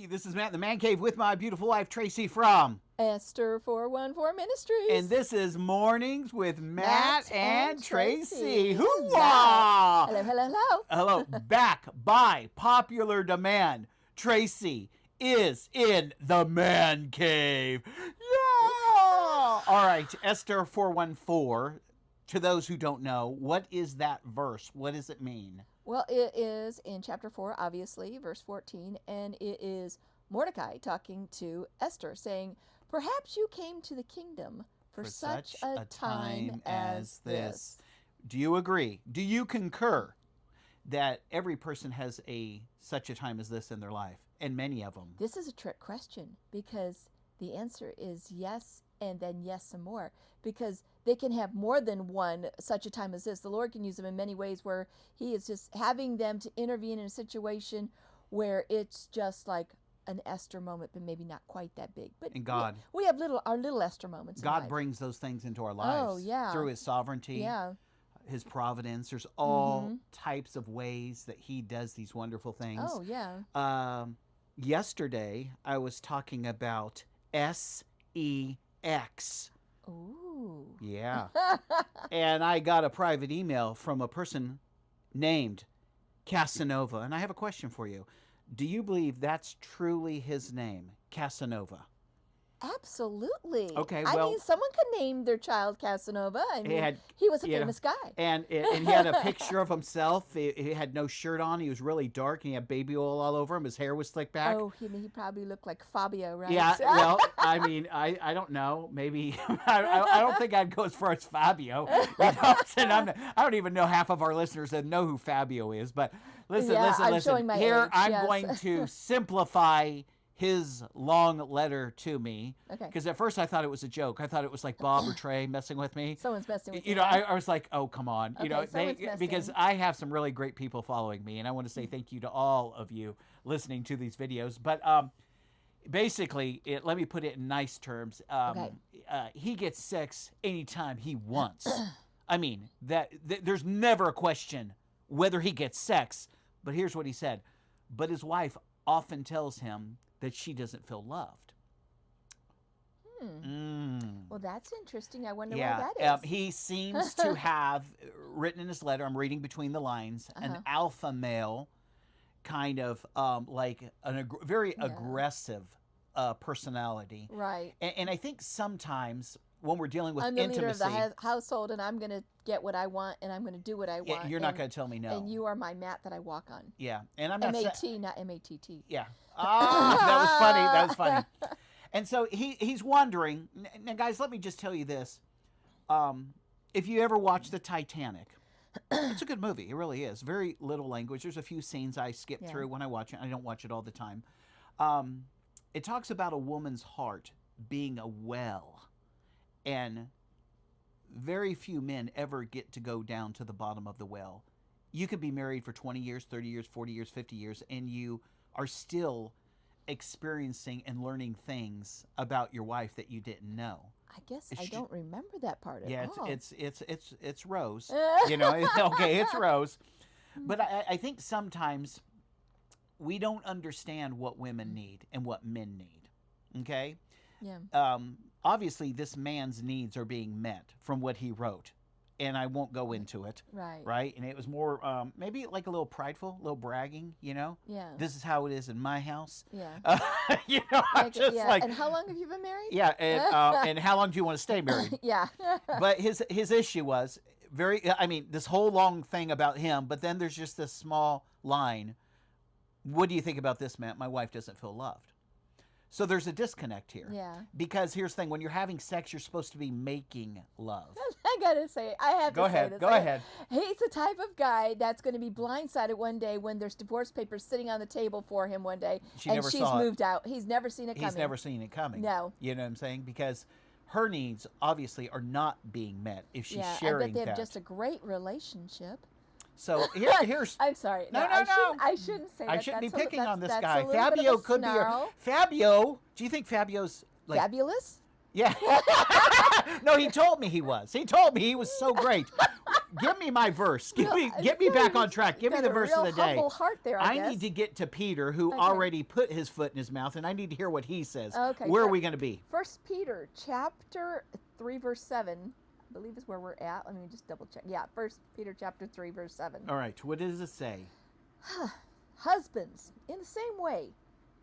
Hey, this is Matt in the ManCave with my beautiful wife, Tracey from Esther 414 Ministries. And this is Mornings with Matt and Tracey. Hello. Hoo-wah! Hello. Back by popular demand. Tracey is in the Man Cave. Yeah! All right, Esther 414. To those who don't know, what is that verse? What does it mean? Well, it is in chapter 4, obviously, verse 14, and it is Mordecai talking to Esther, saying, "Perhaps you came to the kingdom for such a time as this." Do you agree? Do you concur that every person has such a time as this in their life, and many of them? This is a trick question because the answer is yes, and then yes some more, because they can have more than one such a time as this. The Lord can use them in many ways where he is just having them to intervene in a situation where it's just like an Esther moment, but maybe not quite that big. But and God, we have our little Esther moments. God brings those things into our lives. Oh, yeah. Through his sovereignty, his providence. There's all types of ways that he does these wonderful things. Oh, yeah. Yesterday, I was talking about SEX. Ooh. Yeah. And I got a private email from a person named Casanova. And I have a question for you. Do you believe that's truly his name, Casanova? Absolutely. Okay, I mean, someone could name their child Casanova. I mean, he was a famous guy. And he had a picture of himself. He had no shirt on. He was really dark, and he had baby oil all over him. His hair was slicked back. Oh, he probably looked like Fabio, right? Yeah, well, I mean, I don't know. Maybe, I don't think I'd go as far as Fabio. You know, and I don't even know half of our listeners that know who Fabio is. But listen. Showing my Here, age, I'm going to simplify his long letter to me. Okay. Because at first I thought it was a joke. I thought it was like Bob or Trey messing with me. Someone's messing with you. You know, I was like, oh, come on. Okay, you know, because I have some really great people following me, and I want to say thank you to all of you listening to these videos. But basically, let me put it in nice terms. He gets sex anytime he wants. I mean, there's never a question whether he gets sex. But here's what he said. But his wife often tells him that she doesn't feel loved. Well, that's interesting. I wonder why that is. He seems to have written in his letter, I'm reading between the lines, an alpha male kind of like very aggressive personality. Right. And I think sometimes when we're dealing with I'm the intimacy, leader of the household, and I'm going to get what I want, and I'm going to do what I want. You're not going to tell me no. And you are my mat that I walk on. Yeah, and I'm not M-A-T, not M-A-T-T. Yeah. That was funny. That was funny. And so he's wondering. Now, guys, let me just tell you this: if you ever watch the Titanic, it's a good movie. It really is. Very little language. There's a few scenes I skip through when I watch it. I don't watch it all the time. It talks about a woman's heart being a well. And very few men ever get to go down to the bottom of the well. You could be married for 20 years, 30 years, 40 years, 50 years, and you are still experiencing and learning things about your wife that you didn't know. I guess I don't remember that part at all. Yeah, it's Rose. You know, okay, it's Rose. But I think sometimes we don't understand what women need and what men need. Okay? Yeah. Obviously, this man's needs are being met from what he wrote, and I won't go into it. Right. Right? And it was more maybe like a little prideful, a little bragging, you know? Yeah. This is how it is in my house. Yeah. You know, I'm just like... And how long have you been married? Yeah, and how long do you want to stay married? Yeah. But his issue was this whole long thing about him, but then there's just this small line. What do you think about this, Matt? My wife doesn't feel loved. So there's a disconnect here. Yeah. Because here's the thing. When you're having sex, you're supposed to be making love. I got to say, I have to say this. Go ahead. He's the type of guy that's going to be blindsided one day when there's divorce papers sitting on the table for him one day. And she's moved out. He's never seen it coming. He's never seen it coming. No. You know what I'm saying? Because her needs, obviously, are not being met if she's sharing that. I bet they have just a great relationship. So here's. I'm sorry. No. I shouldn't say that. I shouldn't be picking on this guy. Fabio could be. Fabio. Do you think Fabio's like fabulous? Yeah. No, he told me he was. He told me he was so great. Give me my verse. Get me Yeah, back you on track. Give me got the a verse real of the day. humble heart there, I guess. need to get to Peter, who Okay. already put his foot in his mouth, and I need to hear what he says. Okay, Where are we going to be? 1 Peter chapter 3, verse 7, I believe is where we're at. Let me just double check. Yeah, 1 Peter chapter 3, verse 7. All right. What does it say? Husbands, in the same way,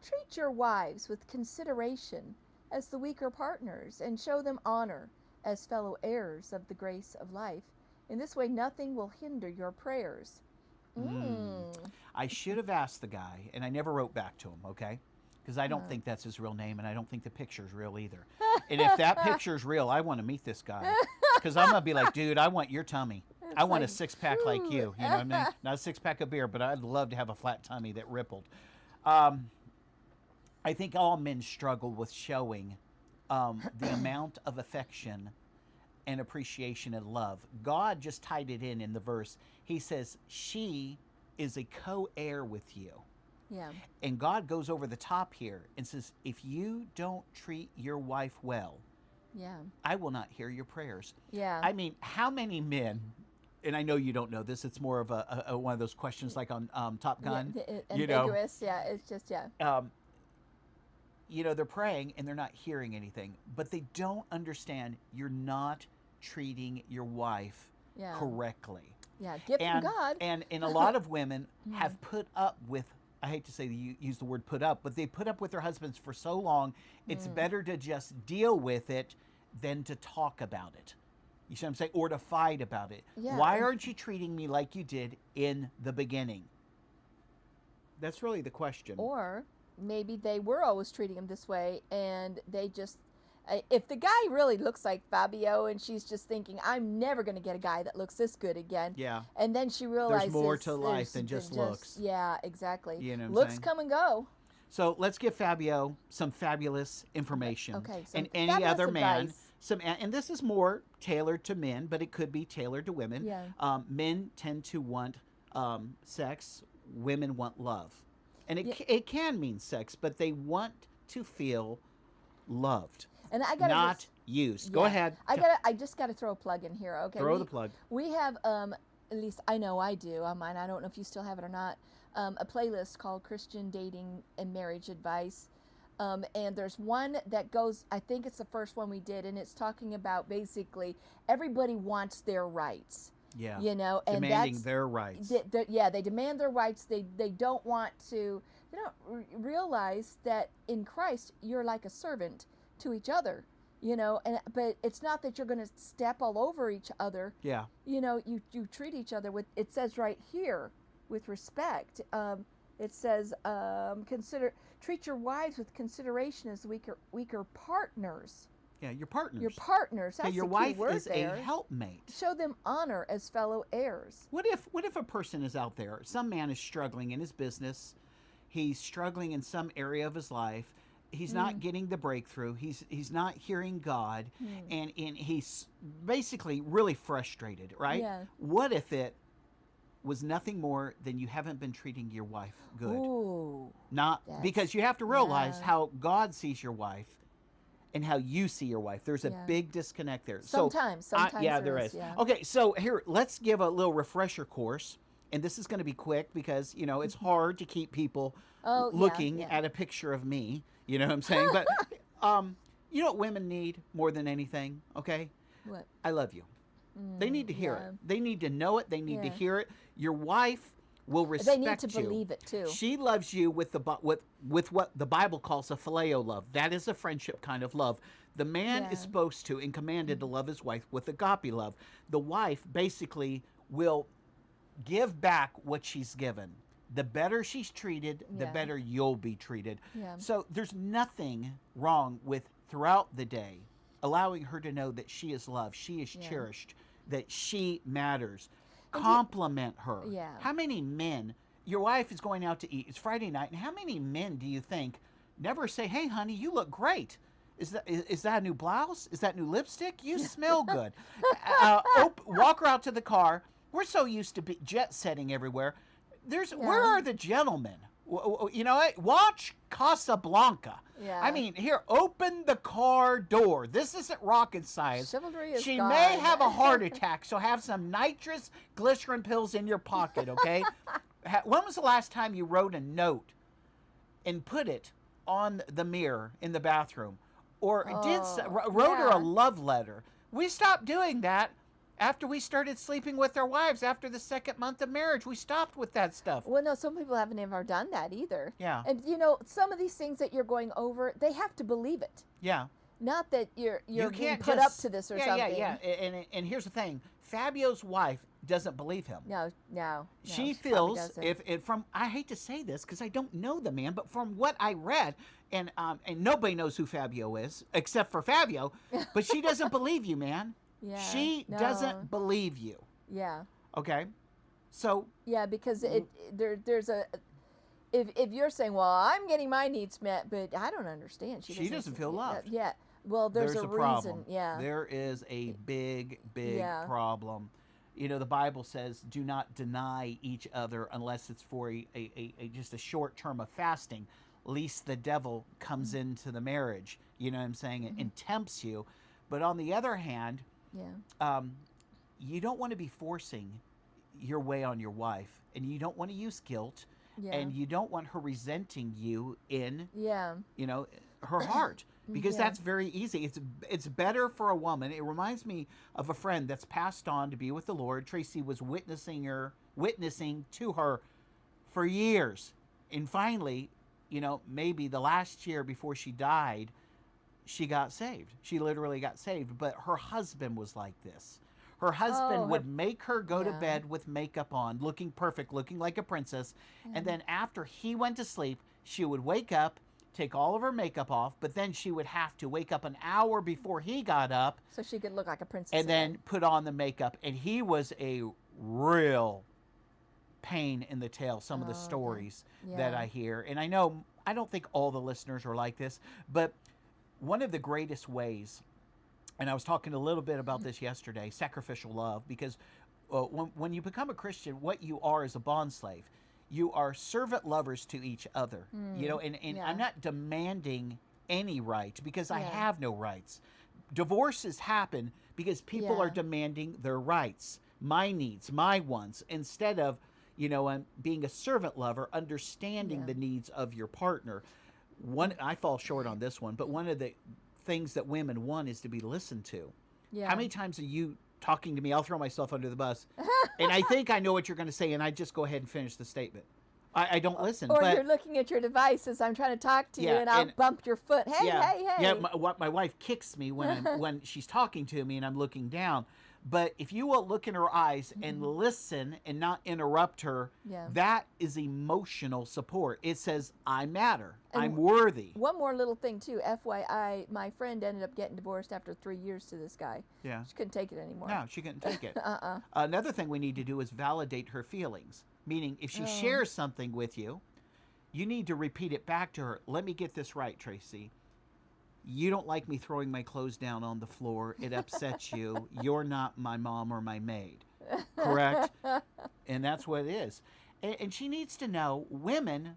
treat your wives with consideration as the weaker partners, and show them honor as fellow heirs of the grace of life. In this way, nothing will hinder your prayers. I should have asked the guy, and I never wrote back to him, okay? Because I don't think that's his real name, and I don't think the picture's real either. And if that picture's real, I want to meet this guy. Because I'm going to be like, dude, I want your tummy. I want a six-pack like you. You know what I mean? Not a six-pack of beer, but I'd love to have a flat tummy that rippled. I think all men struggle with showing the amount of affection and appreciation and love. God just tied it in the verse. He says, she is a co-heir with you. Yeah. And God goes over the top here and says, if you don't treat your wife well, Yeah. I will not hear your prayers. Yeah. I mean, how many men, and I know you don't know this, it's more of a one of those questions like on Top Gun. Yeah, ambiguous. Yeah, it's just, yeah. You know, they're praying and they're not hearing anything, but they don't understand you're not treating your wife Yeah. correctly. Yeah, gift from God. And a lot of women have put up with, I hate to say you use the word put up, but they put up with their husbands for so long, it's better to just deal with it than to talk about it. You see what I'm saying? Or to fight about it. Yeah. Why aren't you treating me like you did in the beginning? That's really the question. Or maybe they were always treating him this way, and they just, if the guy really looks like Fabio, and she's just thinking, I'm never going to get a guy that looks this good again. Yeah. And then she realizes There's more to life than just looks. Yeah, exactly. You know what I'm looks saying? come and go. So let's give Fabio some fabulous information. Okay. And some any fabulous other man. advice. And this is more tailored to men, but it could be tailored to women. Yeah. Men tend to want sex. Women want love. And it can mean sex, but they want to feel loved, And I got not used. Go ahead. I just got to throw a plug in here. Okay. Throw the plug. We have, at least I know I do on mine. I don't know if you still have it or not. A playlist called Christian Dating and Marriage Advice. And there's one that goes, I think it's the first one we did, and it's talking about basically everybody wants their rights. Yeah. You know, and demanding their rights. They demand their rights. They don't want to, they don't realize that in Christ, you're like a servant to each other. You know, but it's not that you're going to step all over each other. Yeah. You know, you treat each other with, it says right here, with respect. It says, treat your wives with consideration as weaker partners. Yeah, your partners. Your partners. That's your the key wife word is there. a helpmate. Show them honor as fellow heirs. What if a person is out there, some man is struggling in his business, he's struggling in some area of his life, he's not getting the breakthrough, he's not hearing God, and he's basically really frustrated, right? Yeah. What if it was nothing more than you haven't been treating your wife good? Ooh. Because you have to realize yeah. how God sees your wife and how you see your wife. There's a big disconnect there. Sometimes yeah, there is. Yeah. Okay, so here, let's give a little refresher course. And this is going to be quick because, you know, it's hard to keep people looking at a picture of me. You know what I'm saying? But you know what women need more than anything, okay? What? I love you. They need to hear it. They need to know it. They need to hear it. Your wife will respect you. They need to believe it too. She loves you with what the Bible calls a phileo love. That is a friendship kind of love. The man is supposed to and commanded to love his wife with agape love. The wife basically will give back what she's given. The better she's treated, the better you'll be treated. Yeah. So there's nothing wrong with throughout the day allowing her to know that she is loved, she is cherished, that she matters. Compliment her. Yeah. How many men, your wife is going out to eat, it's Friday night, and how many men do you think never say, hey, honey, you look great? Is that a new blouse? Is that new lipstick? You smell good. Walk her out to the car. We're so used to jet setting everywhere. Where are the gentlemen? You know what? Watch Casablanca. Yeah. I mean, here, open the car door. This isn't rocket science. Chivalry is She gone. may have a heart attack, so have some nitrous glycerin pills in your pocket, okay? When was the last time you wrote a note and put it on the mirror in the bathroom? Or wrote her a love letter? We stopped doing that after we started sleeping with our wives after the second month of marriage. We stopped with that stuff. Well, no, some people haven't ever done that either. Yeah. And some of these things that you're going over, they have to believe it. Yeah. Not that you're You being can't put up to this or something. Yeah. And here's the thing: Fabio's wife doesn't believe him. No. She probably feels doesn't. from I hate to say this because I don't know the man, but from what I read, and nobody knows who Fabio is except for Fabio, but she doesn't believe you, man. Yeah. She doesn't believe you. Yeah. Okay. So. Yeah, because there's a. If you're saying, well, I'm getting my needs met, but I don't understand. She doesn't feel loved. Yeah. Well, there's a reason. Problem. Yeah. There is a big problem. You know, the Bible says, do not deny each other unless it's for just a short term of fasting, lest the devil comes into the marriage. You know what I'm saying? And tempts you. But on the other hand, you don't want to be forcing your way on your wife, and you don't want to use guilt, and you don't want her resenting you in, her heart. Because that's very easy. It's better for a woman. It reminds me of a friend that's passed on to be with the Lord. Tracey was witnessing to her for years. And finally, maybe the last year before she died, she got saved. She literally got saved. But her husband was like this. Her husband would make her go to bed with makeup on, looking perfect, looking like a princess. And then after he went to sleep, she would wake up, take all of her makeup off, but then she would have to wake up an hour before he got up. So she could look like a princess. And then put on the makeup. And he was a real pain in the tail, some of the stories that I hear. And I don't think all the listeners are like this, but one of the greatest ways, and I was talking a little bit about this yesterday, sacrificial love, because when you become a Christian, what you are is a bondslave. You are servant lovers to each other, and I'm not demanding any right because I have no rights. Divorces happen because people are demanding their rights, my needs, my wants, instead of, being a servant lover, understanding the needs of your partner. I fall short on this one, but one of the things that women want is to be listened to. Yeah. How many times are you talking to me? I'll throw myself under the bus. And I think I know what you're going to say, and I just go ahead and finish the statement. I don't listen. Or you're looking at your device as I'm trying to talk to you, and I'll bump your foot. Hey, hey. Yeah, my wife kicks me when she's talking to me and I'm looking down. But if you will look in her eyes and listen and not interrupt her, that is emotional support. It says, I matter. And I'm worthy. One more little thing, too. FYI, my friend ended up getting divorced after 3 years to this guy. Yeah. She couldn't take it anymore. No, she couldn't take it. Another thing we need to do is validate her feelings. Meaning, if she shares something with you, you need to repeat it back to her. Let me get this right, Tracey. You don't like me throwing my clothes down on the floor. It upsets you. You're not my mom or my maid. Correct? And that's what it is. And she needs to know, women,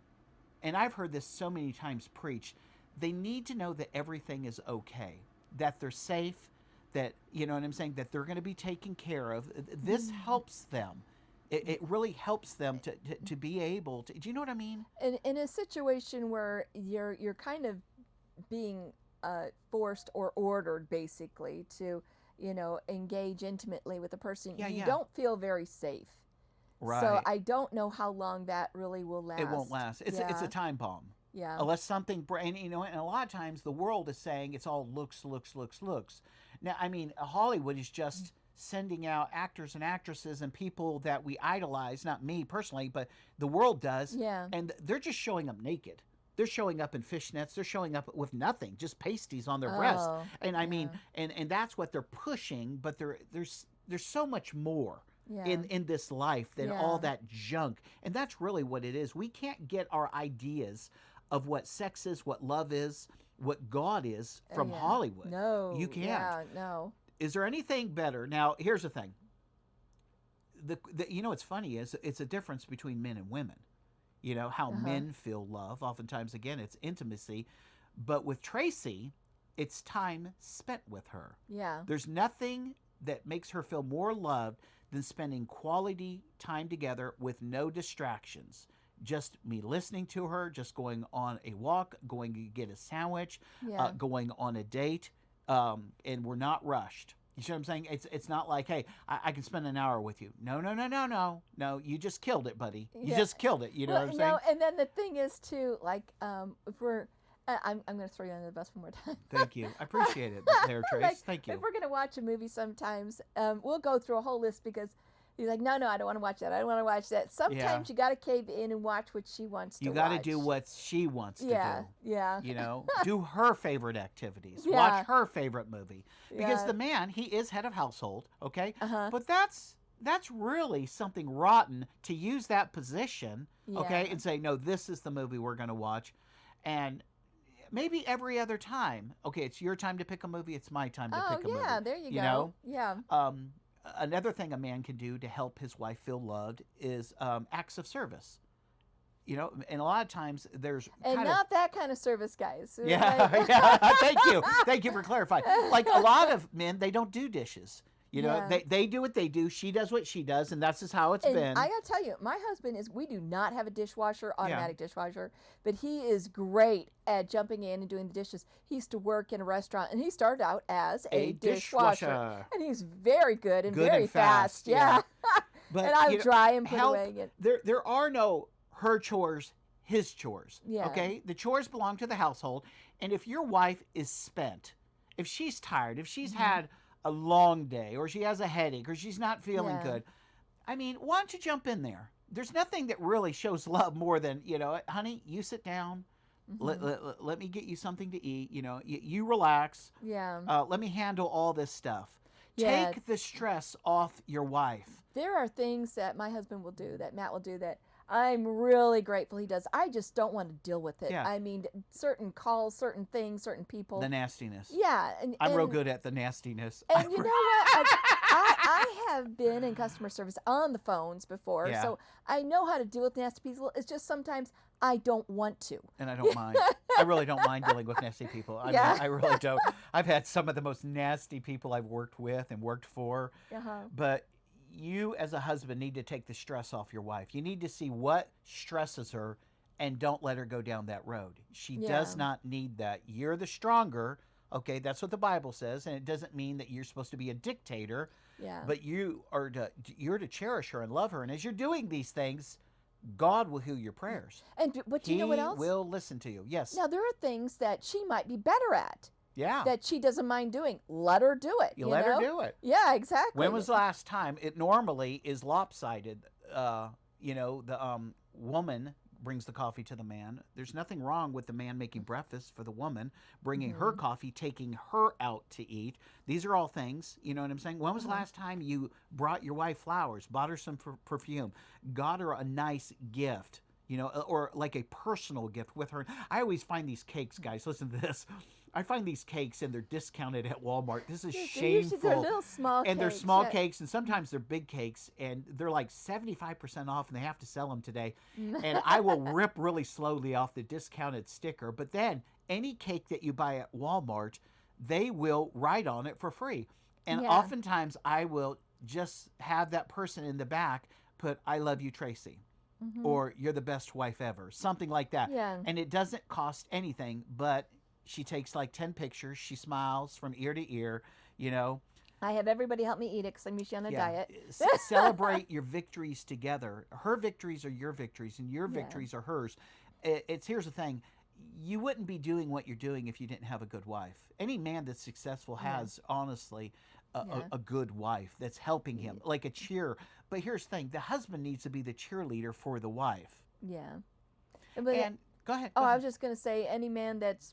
and I've heard this so many times preached, they need to know that everything is okay, that they're safe, that, you know what I'm saying, that they're going to be taken care of. This helps them. It really helps them to be able to, do you know what I mean? In a situation where you're kind of being forced or ordered basically to, engage intimately with a person, you don't feel very safe. Right. So I don't know how long that really will last. It won't last. It's a time bomb. Yeah. Unless something, and and a lot of times the world is saying it's all looks. Now, I mean, Hollywood is just sending out actors and actresses and people that we idolize, not me personally, but the world does. Yeah. And they're just showing up naked. They're showing up in fishnets. They're showing up with nothing, just pasties on their breast. And I mean, and that's what they're pushing. But there's so much more in this life than all that junk. And that's really what it is. We can't get our ideas of what sex is, what love is, what God is from Hollywood. No, you can't. Yeah, no. Is there anything better? Now, here's the thing. What's funny is it's a difference between men and women. how men feel love. Oftentimes, again, it's intimacy. But with Tracey, it's time spent with her. Yeah. There's nothing that makes her feel more loved than spending quality time together with no distractions. Just me listening to her, just going on a walk, going to get a sandwich, Yeah. going on a date, and we're not rushed. You see what I'm saying? It's not like, hey, I can spend an hour with you. No. No, you just killed it, buddy. You Yeah. just killed it. You know what I'm saying? No, and then the thing is too, like, if we're, I'm going to throw you under the bus one more time. Thank you. I appreciate it there, Trace. Like, Thank you. if we're going to watch a movie sometimes, we'll go through a whole list because he's like, no, I don't want to watch that. I don't want to watch that. Sometimes you got to cave in and watch what she wants to watch. You got to do what she wants to do. Yeah. Do her favorite activities. Yeah. Watch her favorite movie. Because Yeah. the man, he is head of household, okay? Uh-huh. But that's really something rotten to use that position, okay, Yeah. and say, no, this is the movie we're going to watch. And maybe every other time, okay, it's your time to pick a movie, it's my time to pick a movie. Oh, yeah, there you go. know? Yeah. Another thing a man can do to help his wife feel loved is acts of service. And a lot of times there's And not that kind of service, guys. yeah, Like- yeah. Thank you for clarifying. Like a lot of men, they don't do dishes. Yeah. They do what they do. She does what she does, and that's just how it's And been. I gotta tell you, my husband we do not have a dishwasher, automatic dishwasher, but he is great at jumping in and doing the dishes. He used to work in a restaurant, and he started out as a dishwasher. And he's very good and very and fast, Yeah. But And I would dry and put help, away. there are no her chores, his chores. Yeah. Okay? The chores belong to the household. And if your wife is spent, if she's tired, if she's had a long day, or she has a headache, or she's not feeling good, I mean, why don't you jump in there? There's nothing that really shows love more than, honey, you sit down. Let me get you something to eat. You relax. Yeah. Let me handle all this stuff. Yeah. Take the stress off your wife. There are things that my husband will do, that Matt will do, that I'm really grateful he does. I just don't want to deal with it. Yeah. I mean, certain calls, certain things, certain people. The nastiness. Yeah. I'm real good at the nastiness. And you know what? I have been in customer service on the phones before, Yeah. so I know how to deal with nasty people. It's just sometimes I don't want to. And I don't mind. I really don't mind dealing with nasty people. I mean, I really don't. I've had some of the most nasty people I've worked with and worked for. Uh-huh. But you as a husband need to take the stress off your wife. You need to see what stresses her and don't let her go down that road. She does not need that. You're the stronger. Okay, that's what the Bible says, and it doesn't mean that you're supposed to be a dictator. Yeah. But you're to cherish her and love her. And as you're doing these things, God will hear your prayers. But you know what else? He will listen to you. Yes. Now, there are things that she might be better at Yeah. that she doesn't mind doing. Let her do it. You let her do it. Yeah, exactly. When was the last time? It normally is lopsided. The woman brings the coffee to the man. There's nothing wrong with the man making breakfast for the woman, bringing her coffee, taking her out to eat. These are all things, you know what I'm saying? When was the last time you brought your wife flowers, bought her some perfume, got her a nice gift, or like a personal gift with her? I always find these cakes, guys, listen to this. I find these cakes and they're discounted at Walmart. This is shameful. They're little small and they're cakes, small cakes, and sometimes they're big cakes, and they're like 75% off, and they have to sell them today. And I will rip really slowly off the discounted sticker. But then any cake that you buy at Walmart, they will write on it for free. And oftentimes I will just have that person in the back put, "I love you, Tracey." Or "You're the best wife ever." Something like that. Yeah. And it doesn't cost anything, but she takes like 10 pictures. She smiles from ear to ear, I have everybody help me eat it because I'm usually on a diet. Celebrate your victories together. Her victories are your victories, and your victories are hers. Here's the thing. You wouldn't be doing what you're doing if you didn't have a good wife. Any man that's successful has, honestly, a good wife that's helping him, like a cheer. But here's the thing. The husband needs to be the cheerleader for the wife. Yeah. But, And go ahead. I was just going to say, any man that's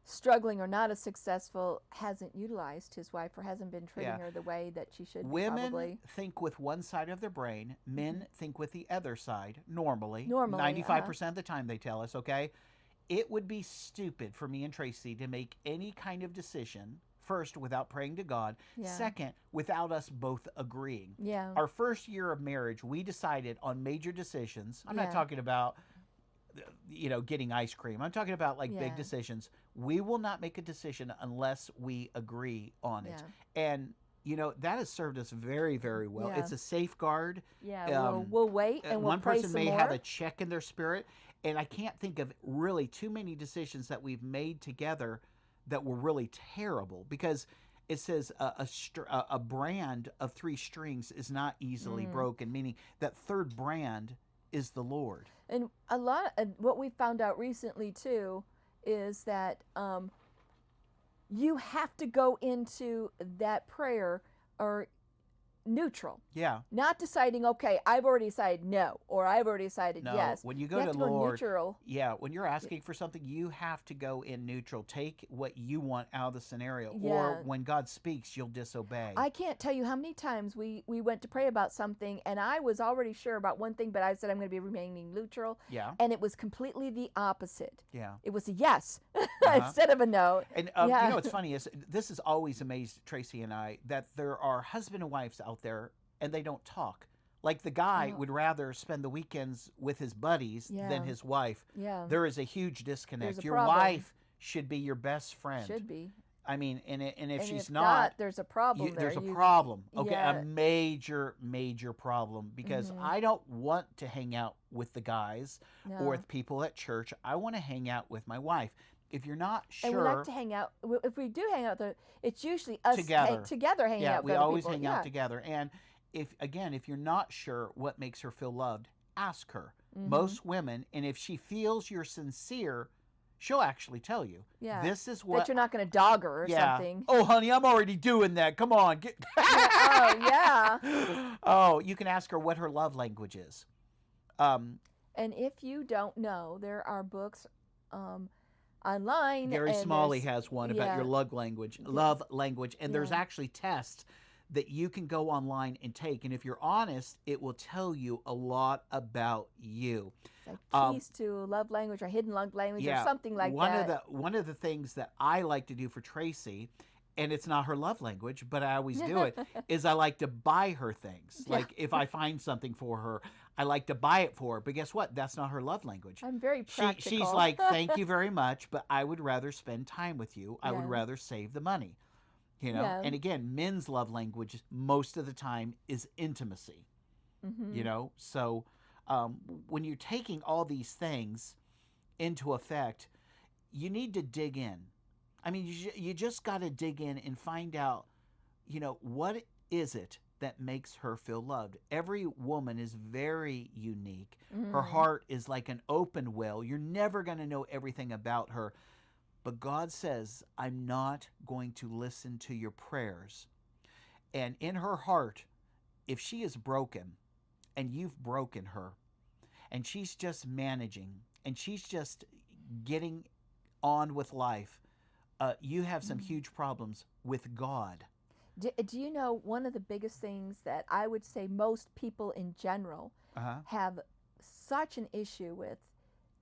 struggling or not as successful hasn't utilized his wife or hasn't been treating her the way that she should. Women probably. think with one side of their brain. Men think with the other side, normally. 95% of the time, they tell us, okay? It would be stupid for me and Tracey to make any kind of decision first, without praying to God. Yeah. Second, without us both agreeing. Yeah. Our first year of marriage, we decided on major decisions. I'm not Yeah. talking about, getting ice cream. I'm talking about like big Yeah. decisions. We will not make a decision unless we agree on it. Yeah. And, that has served us very, very well. Yeah. It's a safeguard. Yeah. We'll wait and we'll One pray person some may more. have a check in their spirit. And I can't think of really too many decisions that we've made together that were really terrible, because it says a brand of 3 strings is not easily broken, meaning that third brand is the Lord. And what we found out recently too is that you have to go into that prayer or neutral. Yeah. Not deciding, okay, I've already decided no, or I've already decided No, yes. when you go have to to Lord, go neutral. yeah, when you're asking for something, you have to go in neutral. Take what you want out of the scenario. Yeah. Or when God speaks, you'll disobey. I can't tell you how many times we went to pray about something, and I was already sure about one thing, but I said I'm going to be remaining neutral. Yeah. And it was completely the opposite. Yeah. It was a yes instead of a no. And Yeah. you know what's funny is this has always amazed Tracey and I, that there are husband and wives out there and they don't talk. Like the guy would rather spend the weekends with his buddies Yeah. than his wife. Yeah. There is a huge disconnect. There's a Your problem. wife should be your best friend. Should be. I mean, and if she's not, there's a problem there. there's a problem. Okay, Yeah. a major, major problem, because I don't want to hang out with the guys No. or with people at church. I want to hang out with my wife. If you're not sure, And we like to hang out. If we do hang out, it's usually us together. hanging Yeah, out. we with other always people. hang Yeah. out together. And if you're not sure what makes her feel loved, ask her. Most women, and if she feels you're sincere, she'll actually tell you. Yeah. This is what. That you're not going to dog her or something. Oh, honey, I'm already doing that. Come on. Oh, yeah. Oh, you can ask her what her love language is. And if you don't know, there are books online. Gary and Smalley there's- has one about yeah. your love language, and there's Yeah. actually tests that you can go online and take, and if you're honest, it will tell you a lot about you. Like keys to love language or hidden love language or something like that. One of the things that I like to do for Tracey, and it's not her love language, but I always do it, is I like to buy her things. Yeah. Like if I find something for her, I like to buy it for her. But guess what? That's not her love language. I'm very practical. She's like, thank you very much, but I would rather spend time with you. I would Yeah. rather save the money. Yeah. And again, men's love language most of the time is intimacy. So when you're taking all these things into effect, you need to dig in. I mean, you just got to dig in and find out, what is it that makes her feel loved. Every woman is very unique. Her heart is like an open well. You're never going to know everything about her. But God says, I'm not going to listen to your prayers. And in her heart, if she is broken and you've broken her and she's just managing and she's just getting on with life, you have some huge problems with God. Do you know one of the biggest things that I would say most people in general have such an issue with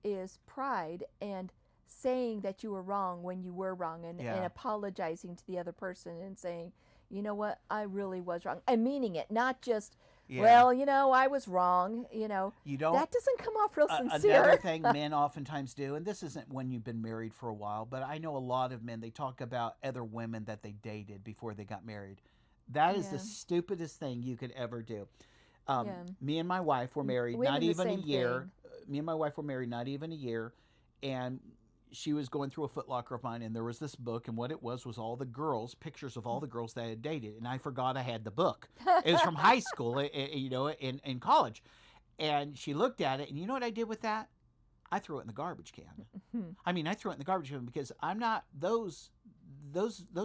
is pride and saying that you were wrong when you were wrong, and apologizing to the other person and saying, you know what, I really was wrong, and meaning it, not just, well, I was wrong, You don't. that doesn't come off real sincere. Another thing men oftentimes do, and this isn't when you've been married for a while, but I know a lot of men, they talk about other women that they dated before they got married. That is the stupidest thing you could ever do. Me and my wife were married not even a year. Me and my wife were married not even a year, and she was going through a Foot Locker of mine, and there was this book, and what it was all the girls, pictures of all the girls that I had dated, and I forgot I had the book. It was from high school, in college, and she looked at it, and you know what I did with that? I threw it in the garbage can. I mean, I threw it in the garbage can because I'm not those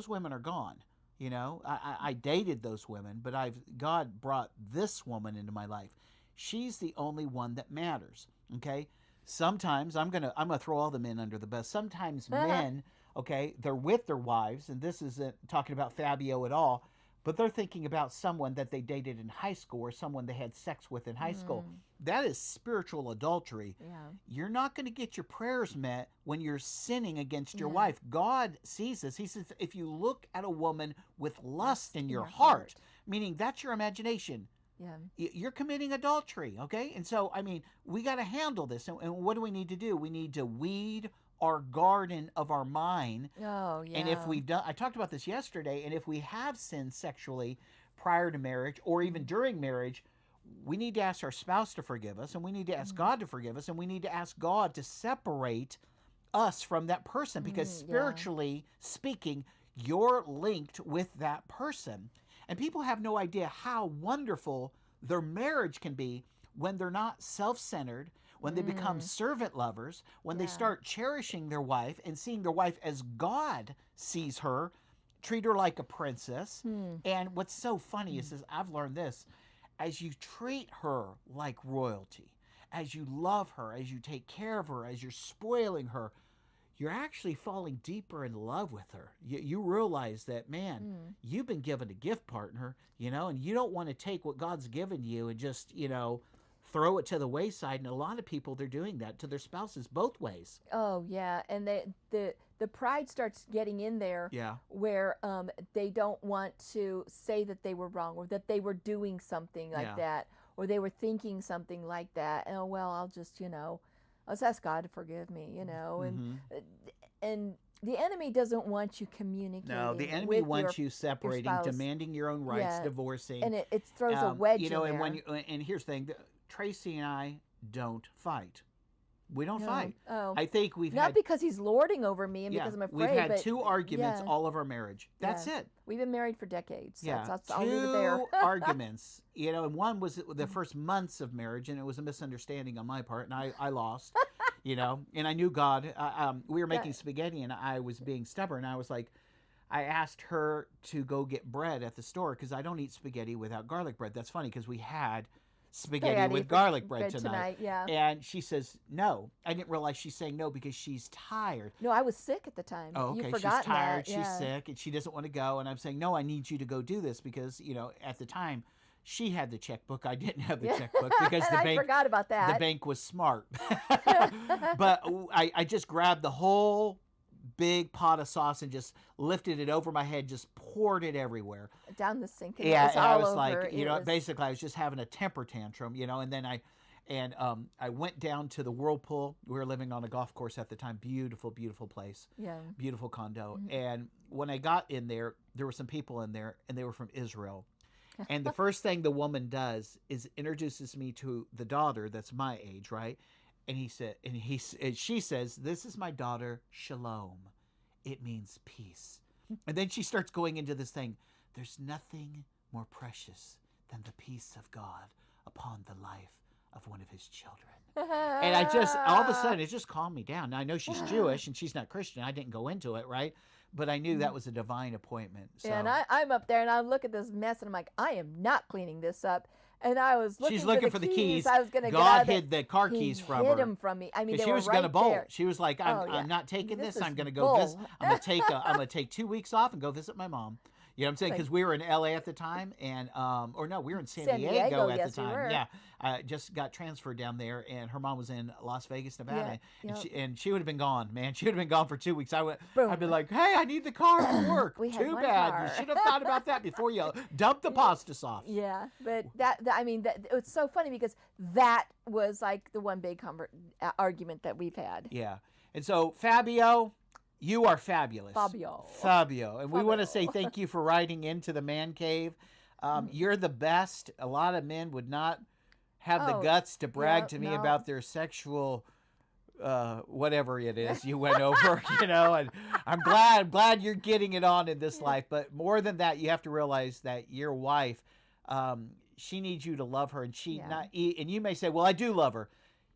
women are gone. I dated those women, but God brought this woman into my life. She's the only one that matters. Okay. Sometimes I'm gonna throw all the men under the bus. Sometimes men, okay, they're with their wives, and this isn't talking about Fabio at all, but they're thinking about someone that they dated in high school or someone they had sex with in high school. that is spiritual adultery. Yeah. You're not going to get your prayers met when you're sinning against your Yeah. wife. God sees this. He says, if you look at a woman with lust in your heart. heart, meaning that's your imagination, Yeah. you're committing adultery, okay? And so, I mean, we got to handle this. And what do we need to do? We need to weed our garden of our mind. Oh, yeah. And if we've done, I talked about this yesterday, and if we have sinned sexually prior to marriage or even during marriage, we need to ask our spouse to forgive us, and we need to ask God to forgive us, and we need to ask God to separate us from that person, because spiritually speaking, you're linked with that person. And people have no idea how wonderful their marriage can be when they're not self-centered, when they become servant lovers, when they start cherishing their wife and seeing their wife as God sees her, treat her like a princess. And what's so funny is I've learned this: as you treat her like royalty, as you love her, as you take care of her, as you're spoiling her, you're actually falling deeper in love with her. You realize that, man, you've been given a gift partner, and you don't want to take what God's given you and just, throw it to the wayside. And a lot of people, they're doing that to their spouses both ways. Oh, yeah. And the pride starts getting in there, Yeah. where they don't want to say that they were wrong, or that they were doing something like that, or they were thinking something like that. Oh, well, I'll just, let's ask God to forgive me, and the enemy doesn't want you communicating. No, the enemy with wants your you separating, spouse. demanding your own rights, Yeah. divorcing. And it throws a wedge in and there. and here's the thing: Tracy and I don't fight. We don't No. fight. Oh. I think we've Not had because he's lording over me and because I'm afraid. we've had but 2 arguments yeah. all of our marriage. That's Yeah. it. We've been married for decades. So Yeah, I'll leave it there. 2 arguments. And one was the first months of marriage, and it was a misunderstanding on my part, and I lost. And I knew God. We were making spaghetti, and I was being stubborn. I was like, I asked her to go get bread at the store because I don't eat spaghetti without garlic bread. That's funny because we had spaghetti with garlic bread tonight. Yeah. And she says no. I didn't realize she's saying no because she's tired. No, I was sick at the time. Oh, okay. You've forgotten She's tired. that. Yeah. She's sick, and she doesn't want to go. And I'm saying, no, I need you to go do this because, at the time, she had the checkbook. I didn't have the checkbook because the bank. I forgot about that. The bank was smart. But I just grabbed the whole big pot of sauce and just lifted it over my head, just poured it everywhere. Down the sink. And Yeah, it was and all I was over. like, basically I was just having a temper tantrum, and then I went down to the whirlpool. We were living on a golf course at the time. Beautiful, beautiful place. Yeah. Beautiful condo. And when I got in there were some people in there, and they were from Israel. And the first thing the woman does is introduces me to the daughter that's my age, right? And she says, "This is my daughter, Shalom. It means peace." And then she starts going into this thing. There's nothing more precious than the peace of God upon the life of one of his children. And I just, all of a sudden, it just calmed me down. Now, I know she's Jewish and she's not Christian. I didn't go into it, right? But I knew that was a divine appointment. So. Yeah, and I'm up there and I look at this mess and I'm like, I am not cleaning this up. And I was looking She's looking for the keys. keys. I was going to get out God of it. hid the car keys He from hid her. them from me. I mean, they She were was right gonna bolt. there. She was like, Oh, I'm not taking this. is I'm going to go bull. visit. I'm going to take 2 weeks off and go visit my mom. You know what I'm saying? Because we were in LA at the time, and we were in San Diego at the time. We were. Yeah, I just got transferred down there, and her mom was in Las Vegas, Nevada, Yeah, and she would have been gone, man. She would have been gone for 2 weeks. Boom. I'd be like, hey, I need the car for work. We had Too one bad. car. You should have thought about that before you dumped the pasta sauce. Yeah, but it was so funny because that was like the one big argument that we've had. Yeah, and so Fabio. You are fabulous. Fabio. And we want to say thank you for writing into the Man Cave. You're the best. A lot of men would not have the guts to brag to me about their sexual whatever it is you went over, and I'm glad you're getting it on in this life. But more than that, you have to realize that your wife, she needs you to love her, and and you may say, well, I do love her.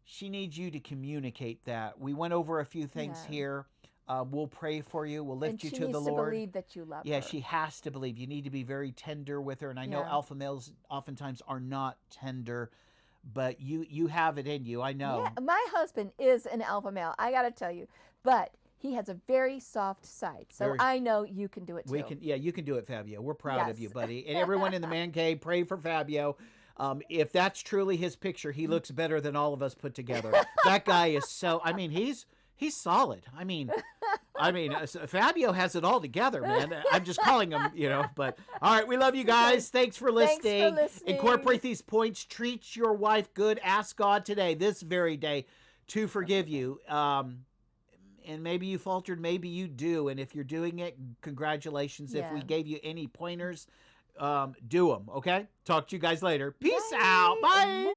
She needs you to communicate that. We went over a few things here. We'll pray for you. We'll lift you to the Lord. She needs to believe that you love her. Yeah, she has to believe. You need to be very tender with her. And I know alpha males oftentimes are not tender, but you have it in you. I know. Yeah, my husband is an alpha male. I got to tell you, but he has a very soft side. So I know you can do it too. You can do it, Fabio. We're proud of you, buddy. And everyone in the Man Cave, pray for Fabio. If that's truly his picture, he looks better than all of us put together. That guy is so, I mean, he's solid. I mean, Fabio has it all together, man. I'm just calling him, but all right. We love you guys. Thanks for listening. Incorporate these points. Treat your wife good. Ask God today, this very day, to forgive you. And maybe you faltered, maybe you do. And if you're doing it, congratulations. If we gave you any pointers, do them. Okay. Talk to you guys later. Peace out. Bye.